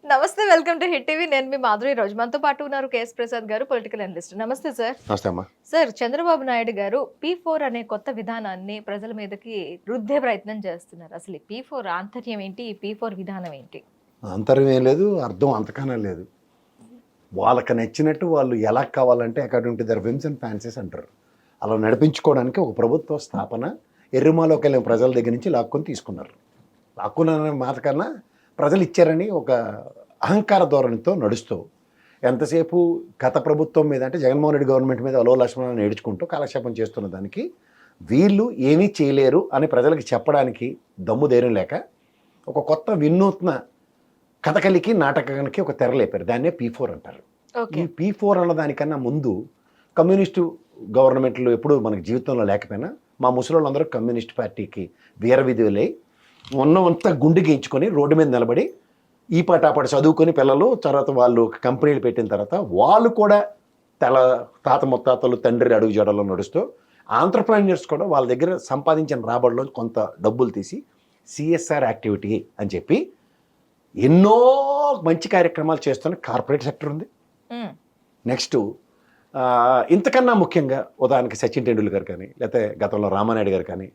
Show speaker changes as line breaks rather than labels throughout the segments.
నమస్తే. Welcome to hit TV. నేను మీ మాధురి. రోజు మనతో పాటు ఉన్నారు కేఎస్ ప్రసాద్ గారు, పొలిటికల్ అనలిస్ట్. నమస్తే సార్.
నమస్తే అమ్మా.
సార్, చంద్రబాబు నాయుడు గారు P4 అనే కొత్త విధానాన్ని ప్రజల మీదకి రుద్దే ప్రయత్నం చేస్తున్నారు. అసలు ఈ P4 ఆంతర్యం ఏంటి? ఈ P4 విధానం ఏంటి?
అంతరం ఏం లేదు, అర్థం అంతకన్నా లేదు. వాళ్ళకి నచ్చినట్టు వాళ్ళు ఎలా కావాలంటే according to their whims and fancies అంటారు. అలా నడిపించుకోవడానికి ఒక ప్రభుత్వ స్థాపన ఎర్రమాలోకి వెళ్ళిన ప్రజల దగ్గర నుంచి లాక్కొని తీసుకున్నారు. లాక్కున్న మాట కన్నా ప్రజలు ఇచ్చారని ఒక అహంకార ధోరణితో నడుస్తూ ఎంతసేపు గత ప్రభుత్వం మీద అంటే జగన్మోహన్ రెడ్డి గవర్నమెంట్ మీద అలో లక్ష్మణాన్ని ఏడ్చుకుంటూ కాలక్షేపం చేస్తున్న దానికి వీళ్ళు ఏమీ చేయలేరు అని ప్రజలకు చెప్పడానికి దమ్ము ధైర్యం లేక ఒక కొత్త వినూత్న కథకలికి నాటకానికి ఒక తెర లేపారు. దాన్నే P4 అంటారు. ఈ P4 అన్న దానికన్నా ముందు కమ్యూనిస్టు గవర్నమెంట్లు ఎప్పుడు మనకు జీవితంలో లేకపోయినా మా ముసలోళ్ళందరూ కమ్యూనిస్ట్ పార్టీకి వీరవిధులై ఉన్నంతా గుండె గీయించుకొని రోడ్డు మీద నిలబడి ఈ పాట ఆ పాట చదువుకొని పిల్లలు తర్వాత వాళ్ళు కంపెనీలు పెట్టిన తర్వాత వాళ్ళు కూడా తాత ముత్తాతలు తండ్రి అడుగు జడలో నడుస్తూ ఆంటర్‌ప్రెన్యూర్స్ కూడా వాళ్ళ దగ్గర సంపాదించిన రాబడిలో కొంత డబ్బులు తీసి CSR యాక్టివిటీ అని చెప్పి ఎన్నో మంచి కార్యక్రమాలు చేస్తున్న కార్పొరేట్ సెక్టర్ ఉంది. నెక్స్ట్ ఇంతకన్నా ముఖ్యంగా ఉదాహరణకి సచిన్ టెండూల్కర్ కానీ లేకపోతే గతంలో రామానాయుడు గారు కానీ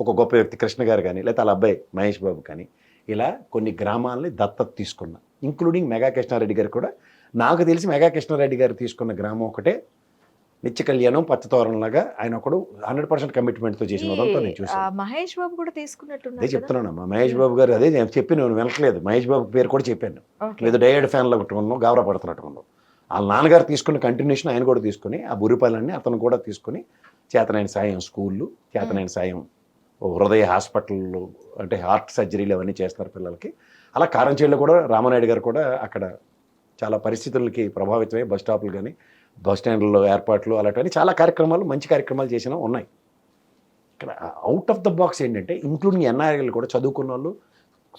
ఒక గొప్ప వ్యక్తి కృష్ణ గారు కానీ లేకపోతే వాళ్ళ అబ్బాయి మహేష్ బాబు కానీ ఇలా కొన్ని గ్రామాలని దత్తత తీసుకున్న ఇంక్లూడింగ్ మెగా కృష్ణారెడ్డి గారు కూడా. నాకు తెలిసి మెగా కృష్ణారెడ్డి గారు తీసుకున్న గ్రామం ఒకటే నిత్య కళ్యాణం పచ్చతోరణలాగా ఆయన ఒకడు 100% కమిట్మెంట్తో చేసిన ఉదంతా నేను చూసాను.
మహేష్ బాబు కూడా తీసుకున్నట్టున్నారు.
అదే చెప్తున్నానమ్మా, మహేష్ బాబు గారు అదే నేను చెప్పి నేను వినట్లేదు. మహేష్ బాబు పేరు కూడా చెప్పాను. లేదా డైయడ్ ఫ్యాన్లో పెట్టుకున్నాం, గాబరా పడుతున్నట్టు ఉన్నాం. వాళ్ళ నాన్నగారు తీసుకున్న కంటిన్యూషన్ ఆయన కూడా తీసుకుని ఆ బురిపాలన్నీ అతను కూడా తీసుకుని చేతనైన సాయం స్కూళ్ళు, చేతనైన సాయం హృదయ హాస్పిటళ్ళు అంటే హార్ట్ సర్జరీలు అవన్నీ చేస్తున్నారు పిల్లలకి. అలా కారంచేడులో కూడా రామానాయుడు గారు కూడా అక్కడ చాలా పరిస్థితులకి ప్రభావితమై బస్ స్టాపులు కానీ బస్ స్టాండ్లలో ఏర్పాట్లు అలాంటివన్నీ చాలా కార్యక్రమాలు మంచి కార్యక్రమాలు చేసినా ఉన్నాయి. ఇక్కడ అవుట్ ఆఫ్ ద బాక్స్ ఏంటంటే ఇంక్లూడింగ్ ఎన్ఆర్ఐలు కూడా చదువుకున్న వాళ్ళు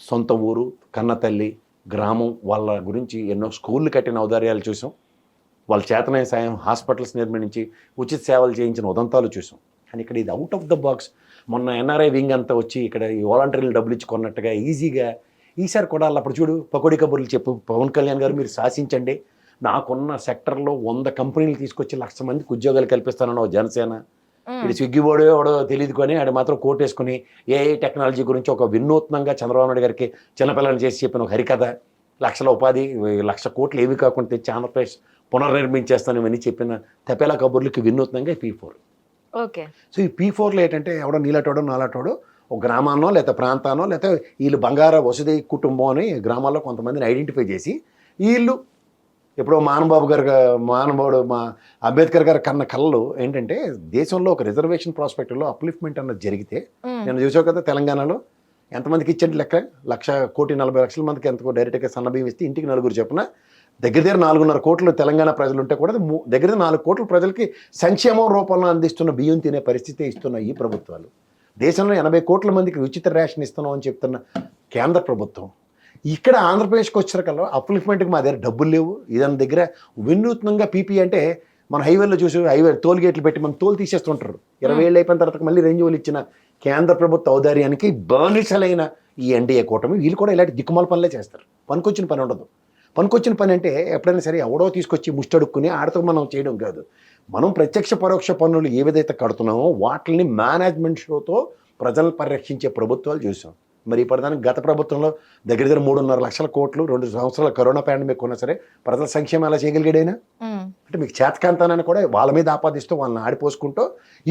సొంత ఊరు కన్న తల్లి గ్రామం వాళ్ళ గురించి ఎన్నో స్కూళ్ళు కట్టిన ఔదార్యాలు చూసాం. వాళ్ళ చేతనైన సాయం హాస్పిటల్స్ నిర్మించి ఉచిత సేవలు చేయించిన ఉదంతాలు చూసాం. కానీ ఇక్కడ ఇది అవుట్ ఆఫ్ ద బాక్స్. మొన్న ఎన్ఆర్ఐ వింగ్ అంతా వచ్చి ఇక్కడ ఈ వాలంటీర్లు డబ్బులు ఇచ్చి కొన్నట్టుగా ఈజీగా ఈసారి కూడా అప్పుడు చూడు పకోడీ కబుర్లు చెప్పు పవన్ కళ్యాణ్ గారు మీరు శాసించండి, నాకున్న సెక్టర్లో 100 కంపెనీలు తీసుకొచ్చి 1,00,000 మందికి ఉద్యోగాలు కల్పిస్తానన్న జనసేన ఇది స్విగ్గీ బోర్డు ఎవడో తెలియదు కానీ ఆడు మాత్రం కోటేసుకుని ఏఐ టెక్నాలజీ గురించి ఒక వినూత్నంగా చంద్రబాబు నాయుడు గారికి చిన్నపిల్లలు చేసి చెప్పిన ఒక హరికథ, లక్షల ఉపాధి 1,00,000 కోట్లు ఏవి కాకుండా తెచ్చి ఆంధ్రప్రదేశ్ పునర్నిర్మించేస్తాను ఇవన్నీ చెప్పిన తెపేలా కబుర్లకి వినూత్నంగా P4.
ఓకే.
సో ఈ P4లో ఏంటంటే ఎవడో నీలాటోడో నాలాటోడో ఒక గ్రామాన్నో లేకపోతే ప్రాంతాన్నో లేకపోతే వీళ్ళు బంగార వసుధి కుటుంబం అని గ్రామాల్లో కొంతమందిని ఐడెంటిఫై చేసి వీళ్ళు ఎప్పుడో మహానుభావుడు మా అంబేద్కర్ గారు కన్న కళలు ఏంటంటే దేశంలో ఒక రిజర్వేషన్ ప్రాస్పెక్ట్లో అప్లిఫ్ట్మెంట్ అన్నది జరిగితే నేను చూసావు కదా తెలంగాణలో ఎంతమందికి ఇచ్చండి లెక్క 1,40,00,000 మందికి ఎంతకో డైరెక్ట్గా సన్నబియ్యం ఇస్తే ఇంటికి 9 చెప్పున దగ్గర 4.5 కోట్లు తెలంగాణ ప్రజలు ఉంటే కూడా దగ్గర 4 కోట్ల ప్రజలకి సంక్షేమం రూపంలో అందిస్తున్న బియ్యం తినే పరిస్థితి ఇస్తున్న ఈ ప్రభుత్వాలు, దేశంలో 80 కోట్ల మందికి ఉచిత రేషన్ ఇస్తున్నాం అని చెప్తున్న కేంద్ర ప్రభుత్వం, ఇక్కడ ఆంధ్రప్రదేశ్కి వచ్చేసరికల్లా అప్లిఫ్ట్మెంట్కి మా దగ్గర డబ్బులు లేవు. ఇదాని దగ్గర వినూత్నంగా పీపీ అంటే మన హైవేలో చూసి టోల్ గేట్లు పెట్టి మనం తోలు తీసేస్తుంటారు. 20 ఏళ్ళు అయిపోయిన తర్వాత మళ్ళీ రెన్యువల్ ఇచ్చిన కేంద్ర ప్రభుత్వ ఔదార్యానికి బానిసలైన ఈ ఎన్డీఏ కూటమి వీళ్ళు కూడా ఇలాంటి దిక్కుమాల పనులే చేస్తారు. పనికొచ్చిన పని ఉండదు. పనికొచ్చిన పని అంటే ఎప్పుడైనా సరే ఎవడో తీసుకొచ్చి ముష్టడుక్కుని ఆడతో మనం చేయడం కాదు. మనం ప్రత్యక్ష పరోక్ష పన్నులు ఏ విధైతే కడుతున్నామో వాటిని మేనేజ్మెంట్ షోతో ప్రజలను పరిరక్షించే ప్రభుత్వాలు చూసాం. మరి ఇప్పటిదానికి గత ప్రభుత్వంలో దగ్గర 3.5 లక్షల కోట్లు 2 సంవత్సరాల కరోనా పాండమిక్ ఉన్నా సరే ప్రజల సంక్షేమం ఎలా చేయగలిగాడైనా అంటే మీకు చేతకాంతానని కూడా వాళ్ళ మీద ఆపాదిస్తూ వాళ్ళని ఆడిపోసుకుంటూ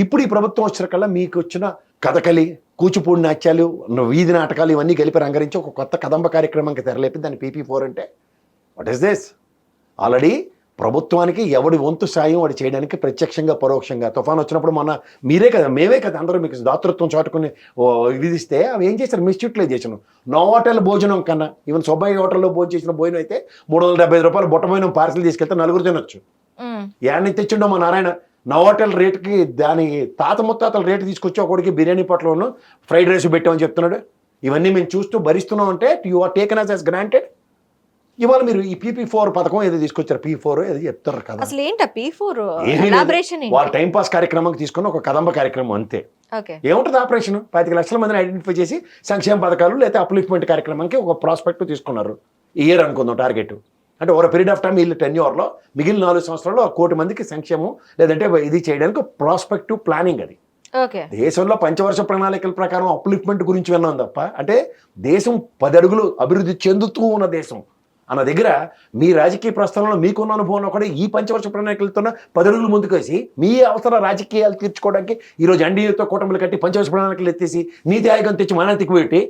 ఇప్పుడు ఈ ప్రభుత్వం వచ్చేసరికల్లా మీకు వచ్చిన కథకలి కూచిపూడి నాట్యాలు వీధి నాటకాలు ఇవన్నీ కలిపి రంగరించి ఒక కొత్త కదంబ కార్యక్రమానికి తెరలేపి దాన్ని PP4 అంటే వాట్ ఈస్ దిస్? ఆల్రెడీ ప్రభుత్వానికి ఎవడి వంతు సాయం వాడు చేయడానికి ప్రత్యక్షంగా పరోక్షంగా తుఫాన్ వచ్చినప్పుడు మొన్న మీరే కదా మేమే కదా అందరూ మీకు దాతృత్వం చాటుకుని విధిస్తే అవి ఏం చేశారు? మిస్యూటిలైజేషన్. నో హోటల్ భోజనం కన్నా ఈవెన్ సుబ్బయ్య హోటల్లో భోజనం చేసిన భోజనం అయితే 375 రూపాయలు బుట్ట భోజనం పార్సల్ తీసుకెళ్తే 4 తినొచ్చు. యాన్ని తెచ్చిండో మా నారాయణ నో హోటల్ రేటుకి దాని తాత ముత్తాతల రేటు తీసుకొచ్చి ఒకడికి బిర్యానీ పొట్టలోను ఫ్రైడ్ రైస్ పెట్టామని చెప్తున్నాడు. ఇవన్నీ మేము చూస్తూ భరిస్తున్నాం అంటే you are taken as granted. ఇవాళ మీరు ఈ PP4 పథకం ఏదో తీసుకొచ్చారు, P4 ఏదో చెప్తారు కదా.
అసలు ఏంటి P4
ఎలాబరేషన్? వాళ్ళ టైం పాస్ కార్యక్రమం తీసుకున్న ఒక కదంబ కార్యక్రమం అంతే. ఏముంటుంది ఆపరేషన్? 25 లక్షల మందిని ఐడెంటిఫై చేసి సంక్షేమ పథకాలు లేదా అప్లిఫ్ట్మెంట్ కార్యక్రమానికి ఒక ప్రాస్పెక్ట్ తీసుకున్నారు. ఇయర్ అనుకుందాం టార్గెట్. అంటే ఓవర్ పీరియడ్ ఆఫ్ టైం వీళ్ళు టెన్యూర్లో మిగిలిన 4 సంవత్సరాల్లో 1 కోటి మందికి సంక్షేమం లేదంటే ఇది చేయడానికి ప్రాస్పెక్టివ్ ప్లానింగ్ అది.
ఓకే.
దేశంలో పంచవర్ష ప్రణాళికల ప్రకారం అప్లిఫ్ట్మెంట్ గురించి విన్నాం తప్ప, అంటే దేశం 10 అడుగులు అభివృద్ధి చెందుతూ ఉన్న దేశం అన్న దగ్గర మీ రాజకీయ ప్రస్థానంలో మీకున్న అనుభవంలో కూడా ఈ పంచవర్ష ప్రణాళికలతో 10 అడుగులు ముందుకేసి మీ అవసర రాజకీయాలు తీర్చుకోవడానికి ఈరోజు ఎన్డీఏతో కూటమిలు కట్టి పంచవర్ష ప్రణాళికలు ఎత్తేసి నీతి ఆయోగం తెచ్చి మానతికి పెట్టి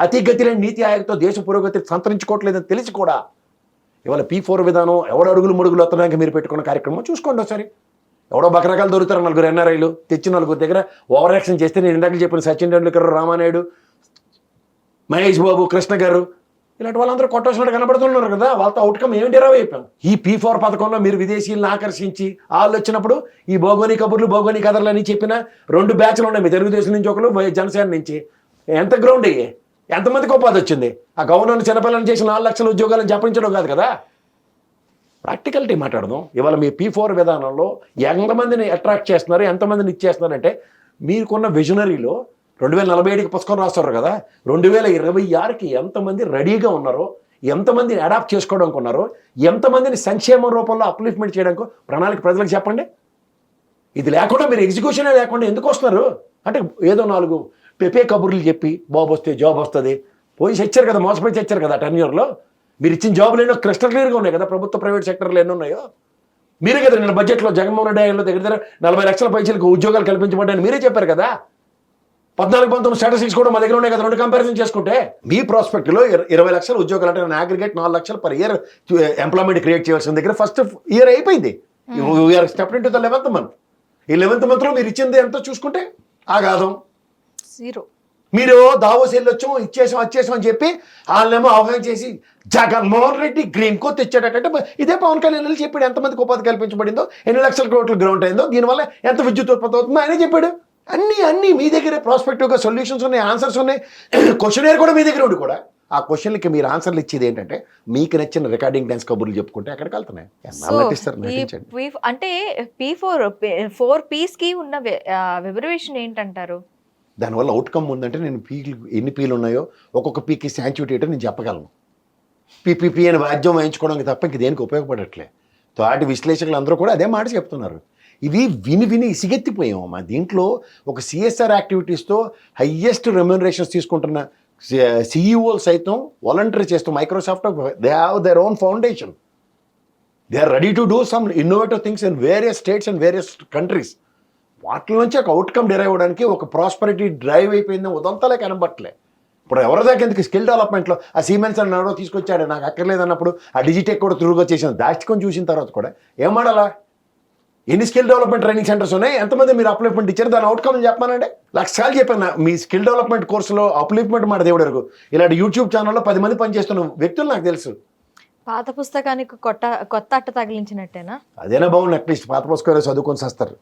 అతిగతి లేని నీతి ఆయోగంతో దేశ పురోగతి సంతరించుకోవట్లేదని తెలిసి కూడా ఇవాళ P4 విధానం ఎవడు అడుగులు ముడుగులు వత్తడానికి మీరు పెట్టుకున్న కార్యక్రమం చూసుకోండి ఒకసారి. ఎవడో బకరకాలు దొరుకుతారు 4 ఎన్ఆర్ఐలు తెచ్చి 4 దగ్గర ఓవర్ యాక్షన్ చేస్తే నేను ఇందాక చెప్పిన సచిన్ టెండూల్కర్, రామానాయుడు, మహేష్ బాబు, కృష్ణ గారు ఇలాంటి వాళ్ళందరూ కొట్టవలసినట్టు కనబడుతున్నారు కదా. వాళ్ళతో అవుట్కమ్ ఏమిటి ఎరవ అయిపోయాం. ఈ P4 పథకంలో మీరు విదేశీయులను ఆకర్షించి వాళ్ళు వచ్చినప్పుడు ఈ భౌగోళిక కబుర్లు భౌగోళిక కథలు అని చెప్పిన 2 బ్యాచ్లు ఉన్నాయి, మీ తెలుగుదేశం నుంచి ఒకరు, జనసేన నుంచి. ఎంత గ్రౌండ్ అయ్యే, ఎంతమందికి ఉపాధి వచ్చింది? ఆ గవర్నర్ చిన్నపిల్లలను చేసి 4 లక్షల ఉద్యోగాలను జపించడం కాదు కదా. ప్రాక్టికల్టీ మాట్లాడదాం. ఇవాళ మీ P4 విధానంలో ఎంతమందిని అట్రాక్ట్ చేస్తున్నారు, ఎంతమందిని ఇచ్చేస్తున్నారంటే మీకున్న విజనరీలో 2047కి పుస్తకం రాస్తారు కదా, 2026కి ఎంతమంది రెడీగా ఉన్నారో, ఎంతమందిని అడాప్ట్ చేసుకోవడానికి ఉన్నారో, ఎంతమందిని సంక్షేమం రూపంలో అప్లిఫ్ట్మెంట్ చేయడానికి ప్రణాళిక ప్రజలకు చెప్పండి. ఇది లేకుండా మీరు ఎగ్జిక్యూషనే లేకుండా ఎందుకు వస్తున్నారు? అంటే ఏదో 4 పెపే కబుర్లు చెప్పి బాబు వస్తే జాబ్ వస్తుంది పోయి చచ్చారు కదా, మోసపోయి చచ్చారు కదా. 10 ఇయర్లో మీరు ఇచ్చిన జాబులు ఎన్నో క్రిస్టల్ క్లియర్గా ఉన్నాయి కదా. ప్రభుత్వ ప్రైవేట్ సెక్టర్లు ఎన్ని ఉన్నాయో మీరే కదా నిన్న బడ్జెట్లో జగన్మోహన్ రెడ్డి ఆయనలో దగ్గర 40 లక్షల పైసలకు ఉద్యోగాలు కల్పించబడ్డాయని మీరే చెప్పారు కదా. 14-19 స్టాటిస్టిక్స్ కూడా మా దగ్గర ఉన్నాయి కదా. 2 కంపారిజన్ చేసుకుంటే మీ ప్రాస్పెక్ట్లో 20 లక్షల ఉద్యోగాలు అంటే నేను అగ్రిగేట్ 4 లక్షలు పర్ ఇయర్ ఎంప్లాయ్మెంట్ క్రియేట్ చేయాల్సిన దగ్గర ఫస్ట్ ఇయర్ అయిపోయింది. We are step in to the 11th month. ఈ 11th మంత్లో మీరు ఇచ్చింది ఎంతో చూసుకుంటే ఆగాదం
0.
మీరు దావోస్ వెళ్ళొచ్చాము వచ్చేసాం అని చెప్పి వాళ్ళేమో అవగాహన చేసి జగన్మోహన్ రెడ్డి గ్రీన్ కో తెచ్చాడటంటే ఇదే పవన్ కళ్యాణ్ వెళ్ళి చెప్పాడు ఎంతమందికి ఉపాధి కల్పించబడిందో, ఎన్ని లక్షల కోట్ల గ్రౌండ్ అయిందో, దీనివల్ల ఎంత విద్యుత్ ఉత్పత్తి అవుతుందో ఆయనే చెప్పాడు. అన్నీ మీ దగ్గరే ప్రాస్పెక్టివ్గా సొల్యూషన్స్ ఉన్నాయి, ఆన్సర్స్ ఉన్నాయి. క్వశ్చనర్ కూడా మీ దగ్గర ఉండి కూడా ఆ క్వశ్చన్లకి మీరు ఆన్సర్లు ఇచ్చేది ఏంటంటే మీకు నచ్చిన రికార్డింగ్ డాన్స్ కబుర్లు చెప్పుకుంటే ఎక్కడికి వెళ్తున్నాయి.
అంటే P4 P's కి ఉన్న వివరేషన్ ఏంటంటారు?
దానివల్ల అవుట్కమ్ ఉందంటే నేను ఎన్ని పీలు ఉన్నాయో ఒక్కొక్క పీకి శాంచుటీ నేను చెప్పగలను. PPP అని వాద్యం వాయించుకోవడానికి తప్ప ఇంక దేనికి ఉపయోగపడట్లే. తోటి విశ్లేషకులు అందరూ కూడా అదే మాట చెప్తున్నారు. ఇవి విని ఇసిగెత్తిపోయాము. మా దీంట్లో ఒక CSR యాక్టివిటీస్తో హయ్యెస్ట్ రెమ్యూనరేషన్స్ తీసుకుంటున్న CEO సైతం వాలంటరీ చేస్తూ Microsoft they have their own foundation. They are ready to do some innovative things in various states and various countries. వాటి నుంచి ఒక అవుట్కమ్ డిరైవ్ అవ్వడానికి ఒక ప్రాస్పరిటీ డ్రైవ్ అయిపోయింది ఉదంతలే కనబట్టలే. ఇప్పుడు ఎవరి దగ్గర ఎందుకు స్కిల్ డెవలప్మెంట్లో ఆ సీమెన్స్ అని ఎవరో తీసుకొచ్చాడు నాకు అక్కర్లేదు అన్నప్పుడు ఆ డిజిటెక్ కూడా తిరుగుగా చేసిన దాచుకొని చూసిన తర్వాత కూడా ఏమాడాలా? ఎన్ని స్కిల్ డెవలప్మెంట్ ట్రైనింగ్ సెంటర్స్ ఉన్నాయి, ఎంతమంది మీరు అప్లిఫ్ట్మెంట్ ఇచ్చారు, దాని అవుట్కమ్ చెప్పానండి. లక్షలు చెప్పాను. మీ స్కిల్ డెవలప్మెంట్ కోర్సులో అప్లిఫ్ట్మెంట్ మాట దేవుడు వరకు ఇలాంటి యూట్యూబ్ ఛానల్లో 10 మంది పనిచేస్తున్న వ్యక్తులు నాకు తెలుసు.
పాత పుస్తకానికి కొత్త అట్ట తగిలించినట్టేనా?
అదేనా బాగుంది. అట్లీస్ట్ పాత పుస్తకాలు చదువుకొని చేస్తారు,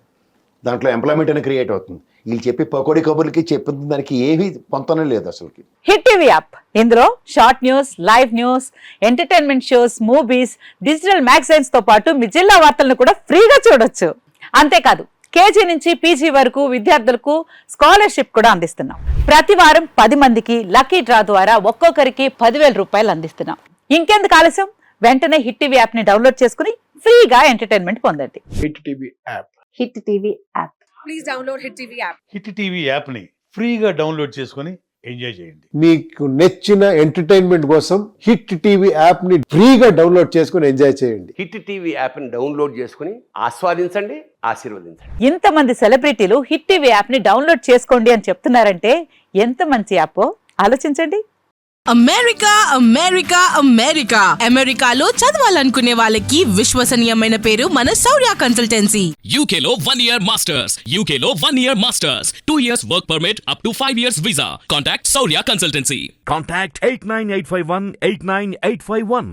దాంట్లో ఎంప్లాయ్మెంట్ అని క్రియేట్ అవుతుంది. వీళ్ళు చెప్పి పకోడీ కబుర్లకి చెప్పిన దానికి ఏమీ పొంతనే లేదు అసలుకి.
హిట్ టీవీ యాప్, ఇందులో short news, live news, entertainment shows, movies, digital magazines తో పాటు మీ జిల్లా వార్తలను కూడా ఫ్రీగా చూడొచ్చు. అంతేకాదు KG నుంచి PG వరకు విద్యార్థులకు స్కాలర్షిప్ కూడా అందిస్తున్నాం. ప్రతి వారం 10 మందికి లక్కీ డ్రా ద్వారా ఒక్కొక్కరికి 10,000 రూపాయలు అందిస్తున్నాం. ఇంకెందుకు ఆలస్యం, వెంటనే హిట్ టీవీ యాప్ ని డౌన్లోడ్ చేసుకుని ఫ్రీగా ఎంటర్టైన్మెంట్ పొందండి.
Hit TV app.
Hit TV app.
Please download hit TV app.
Hit TV యాప్ని ఫ్రీగా డౌన్లోడ్ చేసుకొని ఎంజాయ్ చేయండి.
మీకు నచ్చిన ఎంటర్టైన్మెంట్ కోసం హిట్ టీవీ యాప్ ని ఫ్రీగా డౌన్లోడ్ చేసుకొని ఎంజాయ్ చేయండి.
హిట్ టీవీ యాప్ని డౌన్లోడ్ చేసుకుని ఆస్వాదించండి, ఆశీర్వదించండి.
ఇంతమంది సెలబ్రిటీలు హిట్ టీవీ యాప్ ని డౌన్లోడ్ చేసుకోండి అని చెప్తున్నారంటే ఎంత మంచి యాప్ ఆలోచించండి.
అమెరికా అమెరికా అమెరికా అమెరికాలో చదవాలనుకునే వాళ్ళకి విశ్వసనీయమైన పేరు మన శౌర్య కన్సల్టెన్సీ.
UK లో 1 year masters. UK లో 1 year masters. 2 years work permit up to 5 years visa. Contact Saurya Consultancy.
Contact 89851 89851.